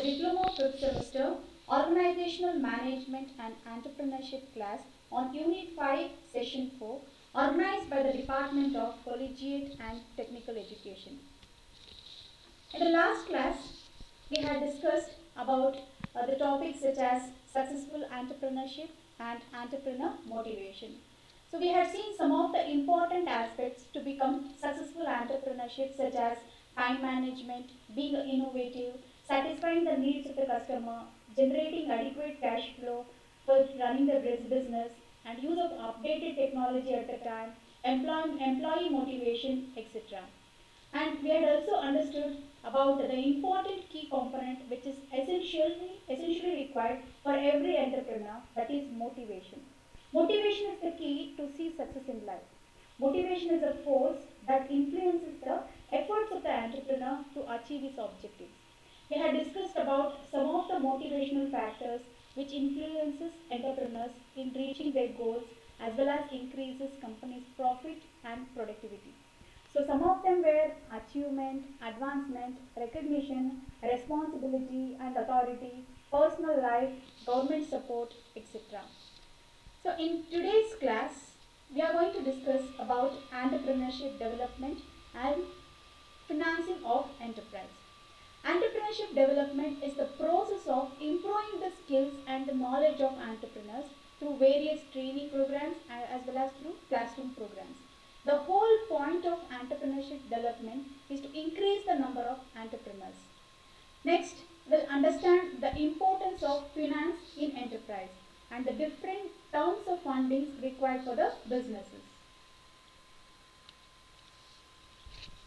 the Diploma 5th semester Organizational Management and Entrepreneurship class on Unit 5, Session 4, organized by the Department of Collegiate and Technical Education. In the last class, we had discussed about the topics such as successful entrepreneurship and entrepreneur motivation. So we have seen some of the important aspects to become successful entrepreneurship, such as time management, being innovative, satisfying the needs of the customer, generating adequate cash flow for running the business, and use of updated technology at the time, employee motivation, etc. And we had also understood about the important key component which is essentially required for every entrepreneur, that is motivation. Motivation is the key to see success in life. Motivation is a force that influences the efforts of the entrepreneur to achieve his objectives. We had discussed about some of the motivational factors which influences entrepreneurs in reaching their goals as well as increases company's profit and productivity. So some of them were achievement, advancement, recognition, responsibility and authority, personal life, government support, etc. So in today's class, we are going to discuss about entrepreneurship development and financing of enterprise. Entrepreneurship development is the process of improving the skills and the knowledge of entrepreneurs through various training programs as well as through classroom programs. The whole point of entrepreneurship development is to increase the number of entrepreneurs. Next, we'll understand the importance of finance in enterprise and the different terms of funding required for the businesses.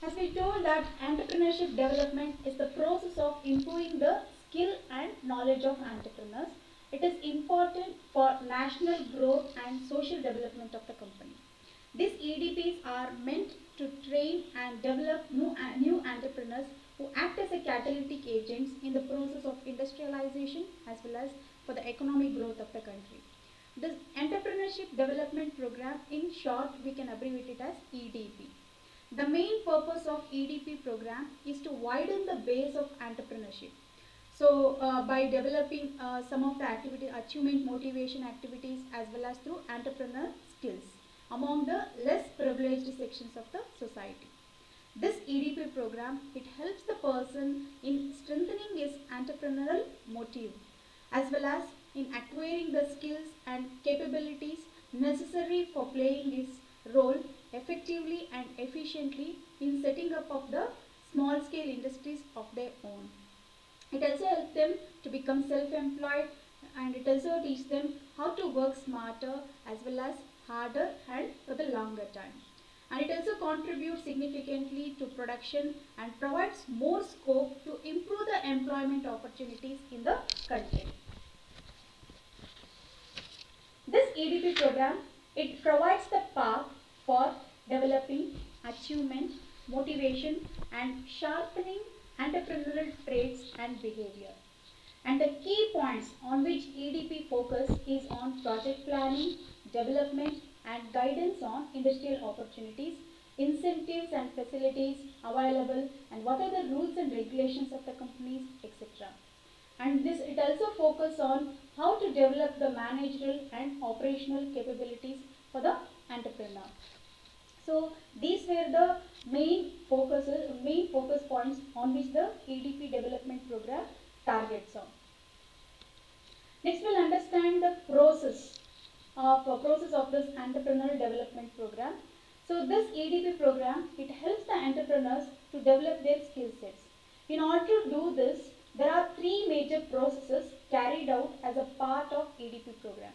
As we told that entrepreneurship development is the process of improving the skill and knowledge of entrepreneurs. It is important for national growth and social development of the company. These EDPs are meant to train and develop new entrepreneurs who act as a catalytic agents in the process of industrialization as well as for the economic growth of the country. This entrepreneurship development program, in short, we can abbreviate it as EDP. The main purpose of EDP program is to widen the base of entrepreneurship. So by developing some of the activity, achievement motivation activities as well as through entrepreneur skills among the less privileged sections of the society. This EDP program, it helps the person in strengthening his entrepreneurial motive as well as in acquiring the skills and capabilities necessary for playing his role effectively and efficiently in setting up of the small scale industries of their own. It also helps them to become self-employed, and it also teaches them how to work smarter as well as harder and for the longer time. And it also contributes significantly to production and provides more scope to improve the employment opportunities in the country. This EDP program, it provides the path for developing achievement, motivation and sharpening entrepreneurial traits and behavior. And the key points on which EDP focus is on project planning, development and guidance on industrial opportunities, incentives and facilities available, and what are the rules and regulations of the companies, etc. And this, it also focuses on how to develop the managerial and operational capabilities for the entrepreneur. So these were the main focus points on which the EDP development program targets on. Next, we'll understand the process of this entrepreneurial development program. So this EDP program, it helps the entrepreneurs to develop their skill sets. In order to do this, there are three major processes carried out as a part of EDP program.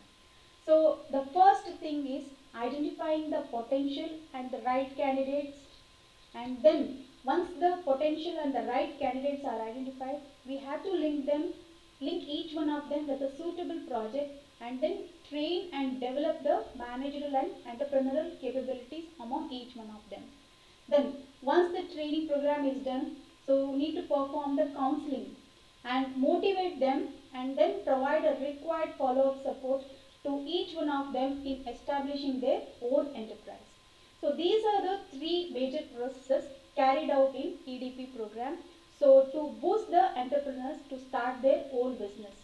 So the first thing is identifying the potential and the right candidates, and then once the potential and the right candidates are identified, we have to link each one of them with a suitable project, and then train and develop the managerial and entrepreneurial capabilities among each one of them. Then once the training program is done, so we need to perform the counseling and motivate them, and then provide a required follow-up support to each one of them in establishing their own enterprise. So these are the three major processes carried out in EDP program. So to boost the entrepreneurs to start their own business.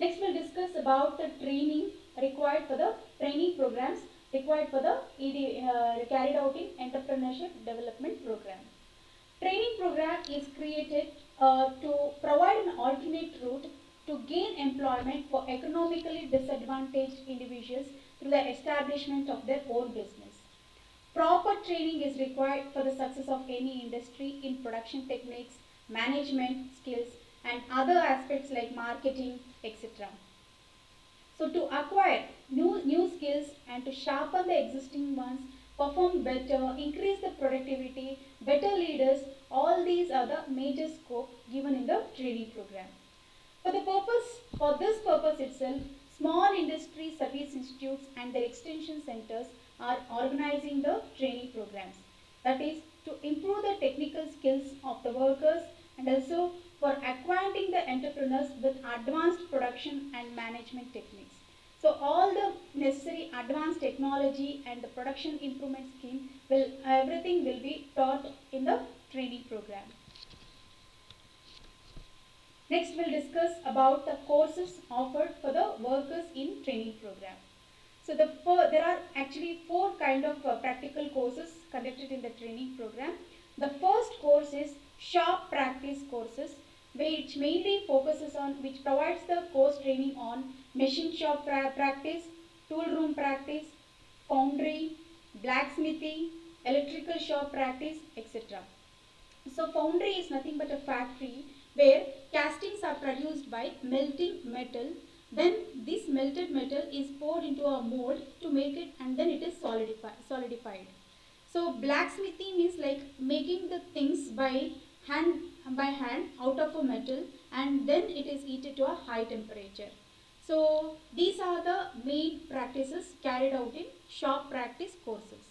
Next we'll discuss about the training required for the training programs required for the carried out in entrepreneurship development program. Training program is created to provide an alternate route to gain employment for economically disadvantaged individuals through the establishment of their own business. Proper training is required for the success of any industry in production techniques, management skills, and other aspects like marketing, etc. So to acquire new skills and to sharpen the existing ones, perform better, increase the productivity, better leaders, all these are the major scope given in the training program. For this purpose itself, small industry service institutes and their extension centers are organizing the training programs. That is to improve the technical skills of the workers and also for acquainting the entrepreneurs with advanced production and management techniques. So all the necessary advanced technology and the production improvement scheme everything will be taught in the training program. Next we'll discuss about the courses offered for the workers in training program. So there are actually four kind of practical courses conducted in the training program. The first course is shop practice courses, which mainly focuses on, which provides the course training on machine shop practice, tool room practice, foundry, blacksmithing, electrical shop practice, etc. So foundry is nothing but a factory where castings are produced by melting metal. Then this melted metal is poured into a mold to make it, and then it is solidified. So blacksmithing means like making the things hand hand out of a metal, and then it is heated to a high temperature. So these are the main practices carried out in shop practice courses.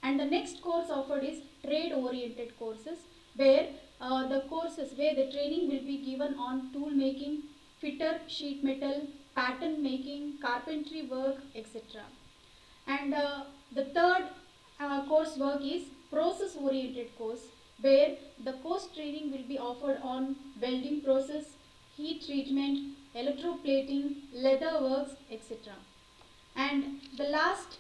And the next course offered is trade oriented courses, where the training will be given on tool making, fitter, sheet metal, pattern making, carpentry work, etc. And the third course work is process oriented course, where the course training will be offered on welding process, heat treatment, electroplating, leather works, etc. And the last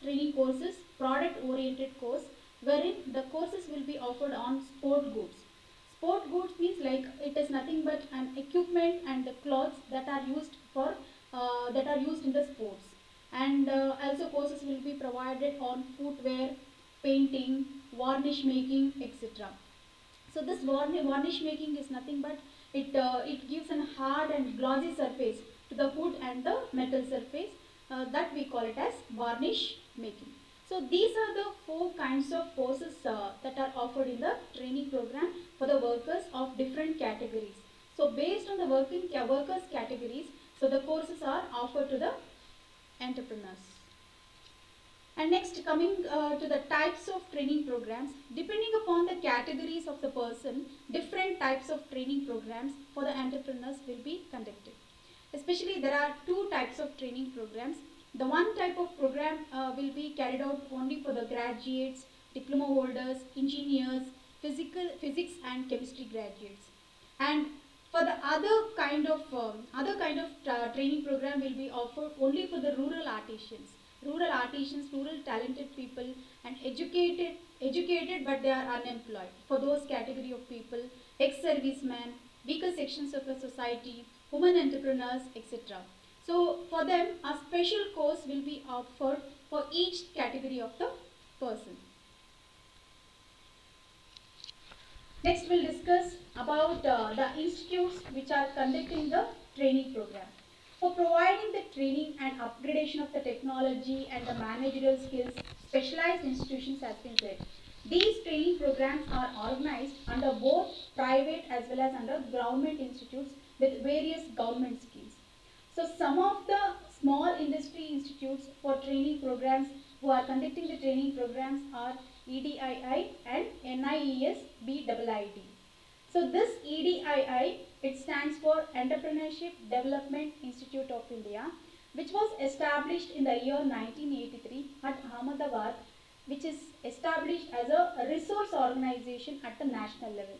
training course is product oriented course, wherein the courses will be offered on sport goods. Sport goods means like it is nothing but an equipment and the clothes that are used in the sports. And also courses will be provided on footwear, painting, varnish making, etc. So this varnish making is nothing but it gives an hard and glossy surface to the wood and the metal surface, that we call it as varnish making. So these are the four kinds of courses that are offered in the training program for the workers of different categories. So based on the workers categories, so the courses are offered to the entrepreneurs. And next, coming to the types of training programs, depending upon the categories of the person, different types of training programs for the entrepreneurs will be conducted. Especially there are two types of training programs. The one type of program will be carried out only for the graduates, diploma holders, engineers, physics and chemistry graduates. And for the other kind of training program will be offered only for the rural artisans, rural talented people, and educated but they are unemployed. For those category of people, ex-servicemen, weaker sections of the society, women entrepreneurs, etc. So for them, a special course will be offered for each category of the person. Next, we'll discuss about the institutes which are conducting the training program. For providing the training and upgradation of the technology and the managerial skills, specialized institutions has been said. These training programs are organized under both private as well as under government institutes with various government schemes. So some of the small industry institutes for training programs who are conducting the training programs are EDII and NIES BIIT. So this EDII, it stands for Entrepreneurship Development Institute of India, which was established in the year 1983 at Ahmedabad, which is established as a resource organization at the national level.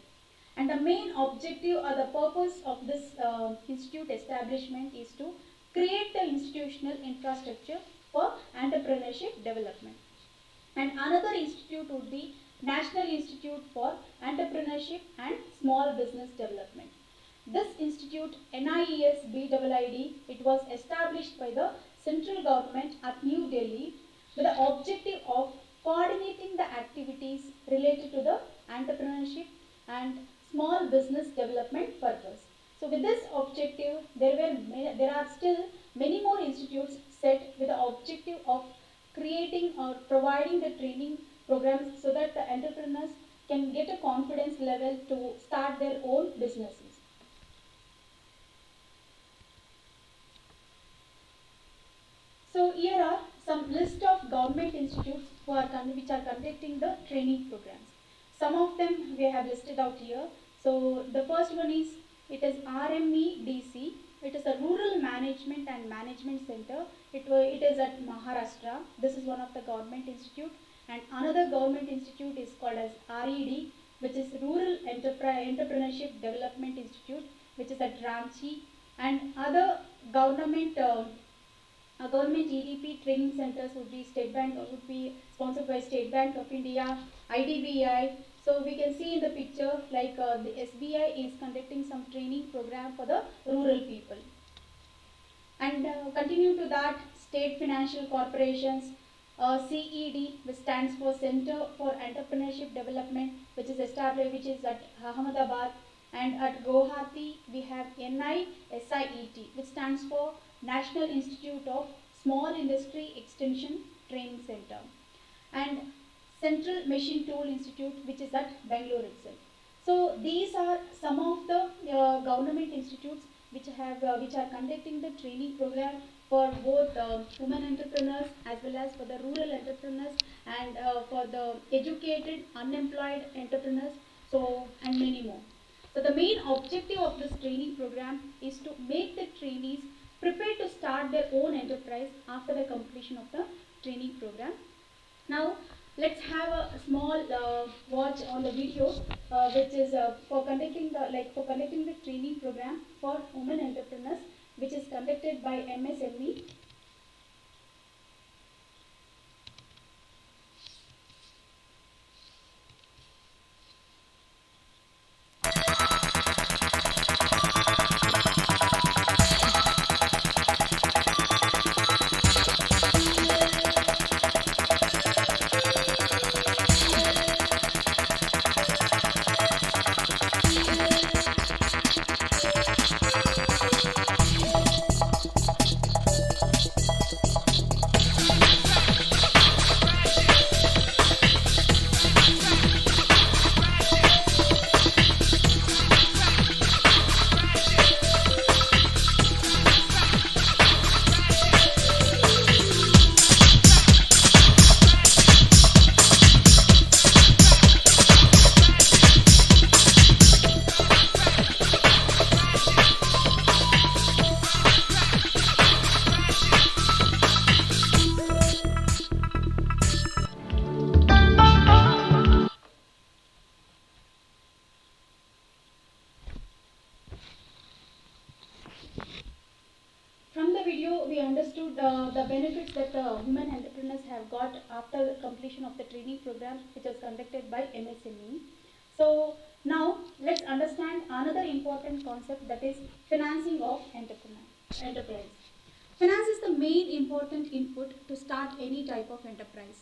And the main objective or the purpose of this institute establishment is to create the institutional infrastructure for entrepreneurship development. And another institute would be National Institute for Entrepreneurship and Small Business Development. This institute, NIES BIID, it was established by the central government at New Delhi with the objective of coordinating the activities related to the entrepreneurship and small business development purpose. So with this objective, there are still many more institutes set with the objective of creating or providing the training programs so that the entrepreneurs can get a confidence level to start their own businesses. So here are some list of government institutes which are conducting the training programs. Some of them we have listed out here. So the first one is, it is RMEDC. It is a Rural Management and Management Center. It is at Maharashtra. This is one of the government institute. And another government institute is called as RED, which is Rural Entrepreneurship Development Institute, which is at Ranchi. And other government EDP training centers would be sponsored by State Bank of India, IDBI. So we can see in the picture like the SBI is conducting some training program for the rural people. And continue to that, state financial corporations, CED, which stands for Center for Entrepreneurship Development, which is established, which is at Ahmedabad. And at Guwahati, we have NISIET, which stands for National Institute of Small Industry Extension Training Center. And Central Machine Tool Institute, which is at Bangalore itself. So these are some of the government institutes which are conducting the training program for both women entrepreneurs as well as for the rural entrepreneurs and for the educated unemployed entrepreneurs, so and many more. So the main objective of this training program is to make the trainees prepared to start their own enterprise after the completion of the training program. Now let's have a small watch on the video, which is for conducting the training program for women entrepreneurs, which is conducted by MSME. From the video, we understood the benefits that women entrepreneurs have got after the completion of the training program, which was conducted by MSME. So now let's understand another important concept, that is financing of enterprise. Finance is the main important input to start any type of enterprise,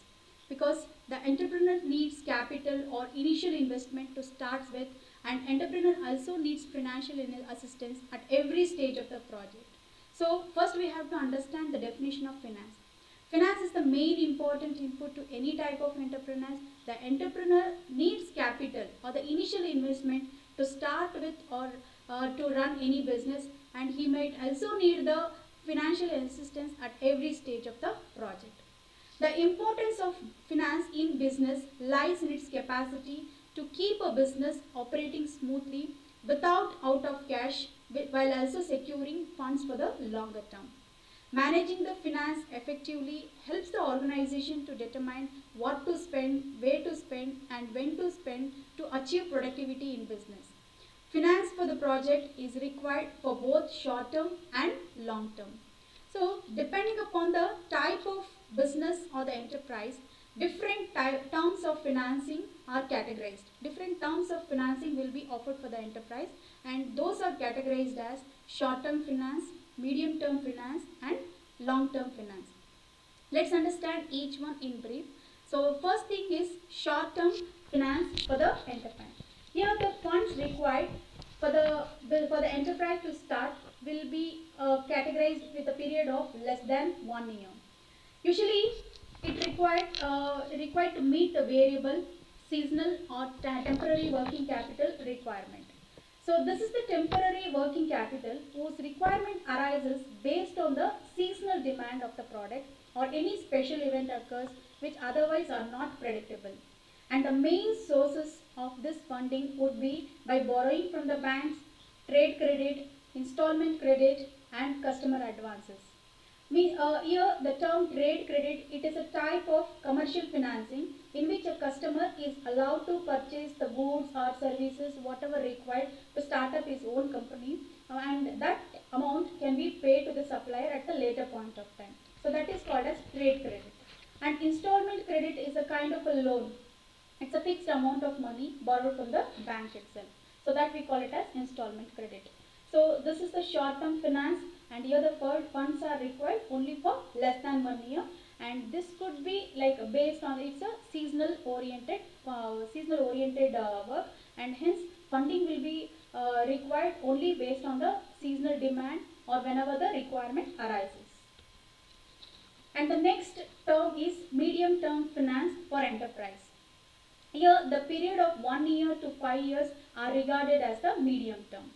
because the entrepreneur needs capital or initial investment to start with, and entrepreneur also needs financial assistance at every stage of the project. So first we have to understand the definition of finance. Finance is the main important input to any type of entrepreneurs. The entrepreneur needs capital or the initial investment to start with or to run any business, and he might also need the financial assistance at every stage of the project. The importance of finance in business lies in its capacity to keep a business operating smoothly without out of cash, while also securing funds for the longer term. Managing the finance effectively helps the organization to determine what to spend, where to spend, and when to spend to achieve productivity in business. Finance for the project is required for both short term and long term. So, depending upon the type of business or the enterprise, different terms of financing are categorized. Different terms of financing will be offered for the enterprise, and those are categorized as short term finance, medium term finance, and long term finance. Let's understand each one in brief. So, first thing is short term finance for the enterprise. Here, the funds required for the enterprise to start will be categorized with a period of less than 1 year. Usually, it required to meet the variable, seasonal, or temporary working capital requirement. So this is the temporary working capital whose requirement arises based on the seasonal demand of the product or any special event occurs which otherwise are not predictable. And the main sources of this funding would be by borrowing from the banks, trade credit, installment credit, and customer advances. Here the term trade credit, it is a type of commercial financing in which a customer is allowed to purchase the goods or services whatever required to start up his own company, and that amount can be paid to the supplier at a later point of time. So that is called as trade credit. And installment credit is a kind of a loan. It's a fixed amount of money borrowed from the bank itself. So that we call it as installment credit. So this is the short term finance, and here the funds are required only for less than 1 year, and this could be like based on it's a seasonal oriented work, and hence funding will be required only based on the seasonal demand or whenever the requirement arises. And the next term is medium term finance for enterprise. Here the period of 1 year to 5 years are regarded as the medium term.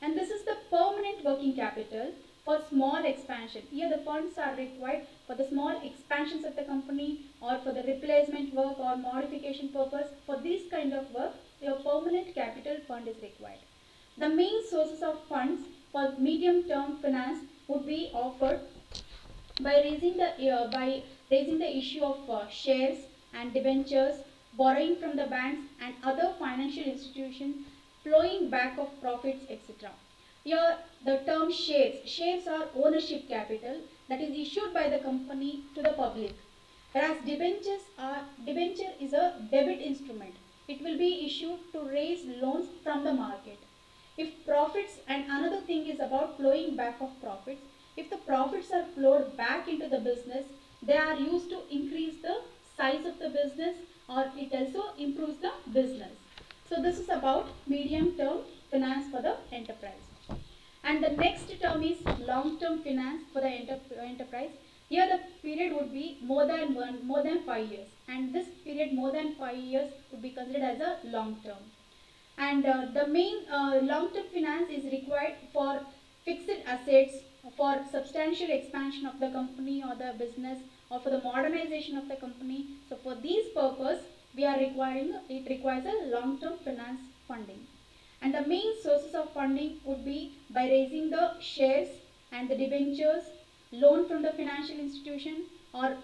And this is the permanent working capital for small expansion. Here the funds are required for the small expansions of the company or for the replacement work or modification purpose. For this kind of work, your permanent capital fund is required. The main sources of funds for medium term finance would be offered by raising the issue of shares and debentures, borrowing from the banks and other financial institutions, flowing back of profits, etc. Here the term shares are ownership capital that is issued by the company to the public, whereas debenture is a debit instrument. It will be issued to raise loans from the market. If profits, and another thing is about flowing back of profits, if the profits are flowed back into the business, they are used to increase the size of the business, or it also improves the business. So this is about medium term finance for the enterprise. And the next term is long term finance for the enterprise. Here the period would be more than 5 years, and this period more than 5 years would be considered as a long term. And the main long-term finance is required for fixed assets, for substantial expansion of the company or the business, or for the modernization of the company. So for these purpose, it requires a long-term finance funding. And the main sources of funding would be by raising the shares and the debentures, loan from the financial institution, or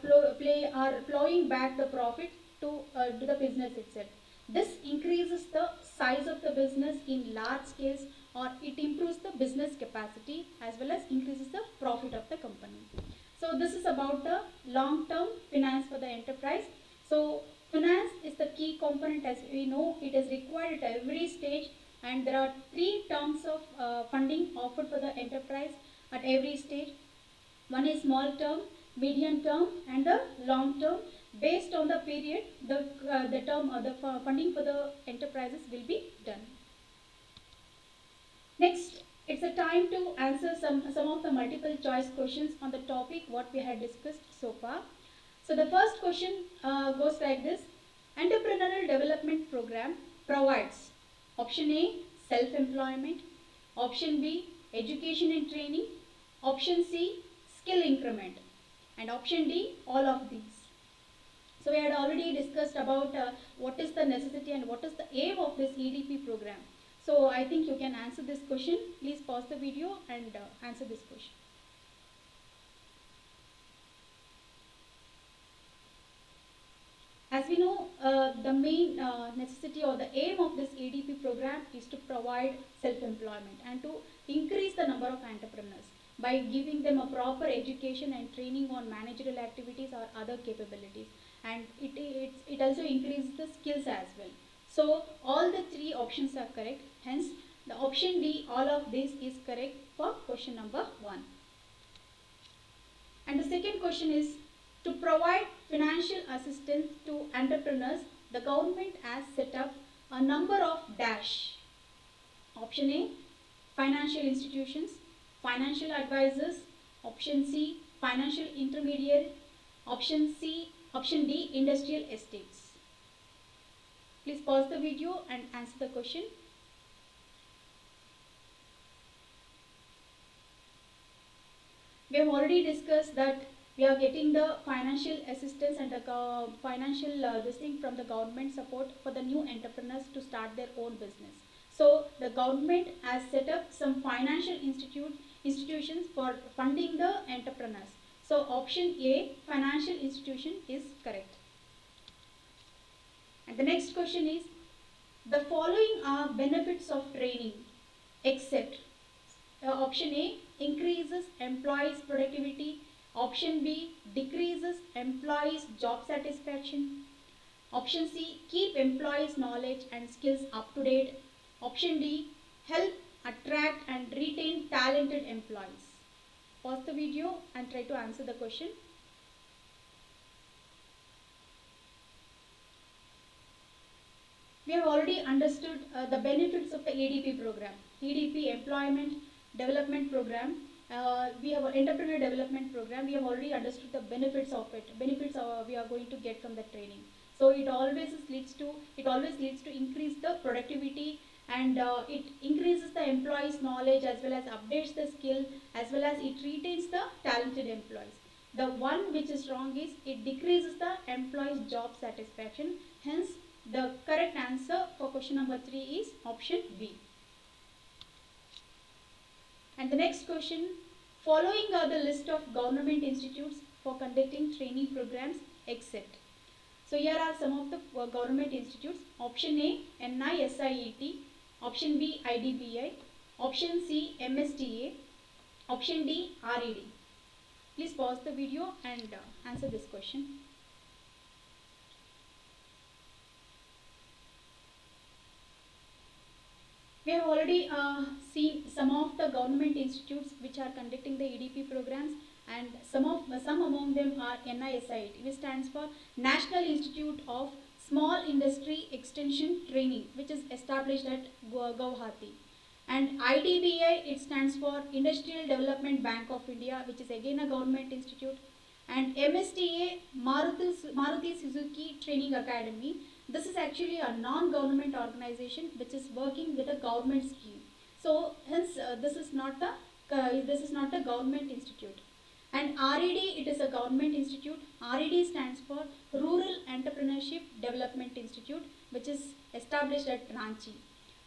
plowing back the profit to the business itself. This increases the size of the business in large scales, or it improves the business capacity as well as increases the profit of the company. So this is about the long-term finance for the enterprise. So finance is the key component, as we know. It is required at every stage, and there are three terms of funding offered for the enterprise at every stage. One is small term, medium term, and the long term. Based on the period, the term or the funding for the enterprises will be done. Next, it's a time to answer some of the multiple choice questions on the topic what we had discussed so far. So the first question goes like this: Entrepreneurial Development Program provides option A, self-employment; option B, education and training; option C, skill increment; and option D, all of these. So we had already discussed about what is the necessity and what is the aim of this EDP program. So I think you can answer this question. Please pause the video and answer this question. we know, the main necessity or the aim of this ADP program is to provide self-employment and to increase the number of entrepreneurs by giving them a proper education and training on managerial activities or other capabilities, and it also increases the skills as well. So all the three options are correct, hence the option D, all of this is correct for question number 1. And the second question is, to provide financial assistance to entrepreneurs, the government has set up a number of dash. Option A, financial institutions, financial advisors. Option C, financial intermediary. Option D, industrial estates. Please pause the video and answer the question. We have already discussed that we are getting the financial assistance and the financial this thing from the government support for the new entrepreneurs to start their own business. So the government has set up some financial institutions for funding the entrepreneurs. So option A, financial institution, is correct. And the next question is, the following are benefits of training except option A, increases employees' productivity. Option B, decreases employees' job satisfaction. Option C, keep employees' knowledge and skills up to date. Option D, help attract and retain talented employees. Pause the video and try to answer the question. We have already understood the benefits of the ADP program. ADP, Employment Development Program. We have an entrepreneur development program. We have already understood the benefits of it. Benefits we are going to get from the training. So it always leads to increase the productivity, and it increases the employees' knowledge as well as updates the skill, as well as it retains the talented employees. The one which is wrong is it decreases the employees' job satisfaction. Hence, the correct answer for question number 3 is option B. And the next question, following are the list of government institutes for conducting training programs except. So here are some of the government institutes. Option A, NISIET. Option B, IDBI. Option C, MSTA. Option D, RED. Please pause the video and answer this question. We have already seen some of the government institutes which are conducting the ADP programs, and some among them are NISIT, which stands for National Institute of Small Industry Extension Training, which is established at Guwahati. And IDBI, it stands for Industrial Development Bank of India, which is again a government institute. And MSTA, Maruti Suzuki Training Academy. This is actually a non-government organization which is working with a government scheme. So hence this is not a government institute. And RED, it is a government institute. RED stands for Rural Entrepreneurship Development Institute, which is established at Ranchi.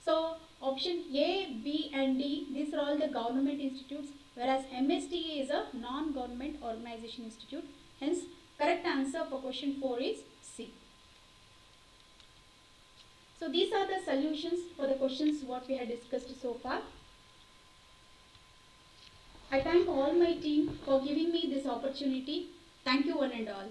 So option A, B and D, these are all the government institutes, whereas MSTA is a non-government organization institute. Hence correct answer for question 4 is C. So these are the solutions for the questions what we had discussed so far. I thank all my team for giving me this opportunity. Thank you one and all.